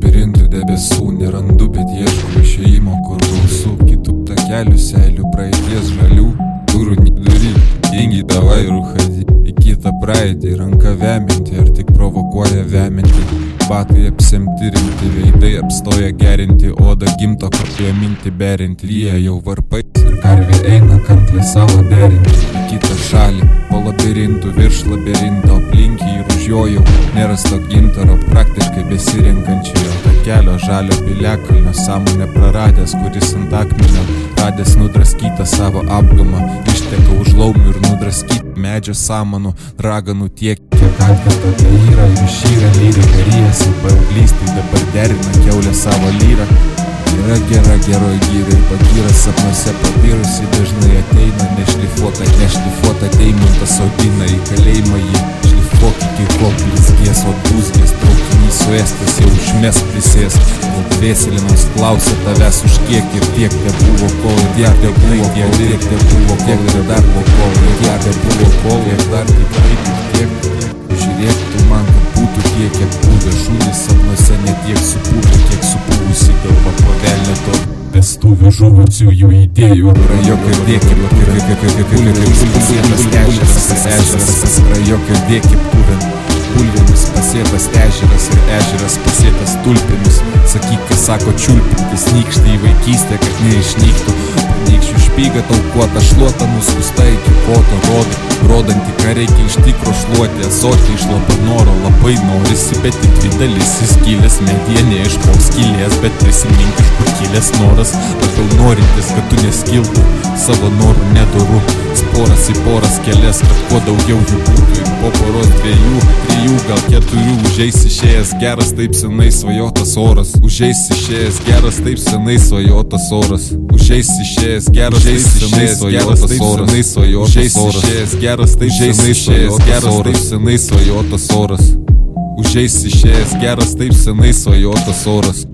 labirintų debesų nerandu, bet ieškau išėjimo, kur gausu kitų takelių, seilių, praeities žalių durų neduri, tingi davai ruhadi į kitą praeitį, ranka veminti, ar tik provokuoja veminti, batai apsemti rimti, veidai apstoja gerinti, oda gimto kopiją minti berinti, ryja jau varpais ir karvė eina kanklė savo derinti į kitą šalį, po labirintų virš labirinto aplinkį ir už jo jau nerasto gintaro, praktiškai besirenkančiojo takelio žalio piliakalnio, sąmonę praradęs, kuris ant akmenio radęs nudraskytą savo apgamą, išteka už laumių ir nudraskyt medžio samanų, raganų tiek, kiek atvirto tai yra, išyra lyrika ryjasi, paauglystį dabar derina kiaulė savo lyrą. Yra gera geroj gyrai, pagyra sapnuose pabirusi, dažnai ateina nešlifuota deimantą sodina į kalėjimą jį, šlifuok iki kol blizgės, o dūzgės traukinys suėstas jau užmes prisės, kol dvėselinas klausia tavęs už kiek ir tiek te buvo kol, ir tiek te buvo kol, ir dar po kol, ir tiek te buvo kol, ir dar tiek, žiūrėk tu man, kad būtų tiek, kiek būda, šūdis sapnuose ne tiek supūvė, kiek supūvusi galva po velnio to vestuvių žuvusių jų idėjų, rajok ir dėkip, rajok ir dėkip, pulvėmis pasėtas ežeras ir ežeras pasėtas tulpėmis, sakyk, kas sako čiulpintis, nykštį į vaikystę, kad neišnyktų, nykščių špygą taukuota šluota, nuskusta iki koto rodanti, ką reikia iš tikro šluoti, asoti iš labanoro, labai norisi, bet tik didelis įskylės, medienė iš kol skylės, bet prisimink iš kur kilęs noras, labiau norintis, kad tu neskiltų, savo norų nedoru, sporas į poras kelias, kad kuo daugiau jų būtų, ir po poros dviejų, trijų, gal keturių, užeis išėjęs geras taip senai svajotas oras, užeis išėjęs geras taip senai svajotas oras, užeis išėjęs geras taip senai svajotas oras, užeis išėjęs geras taip senai svajotas oras, užeis išėjęs geras taip senai svajotas oras.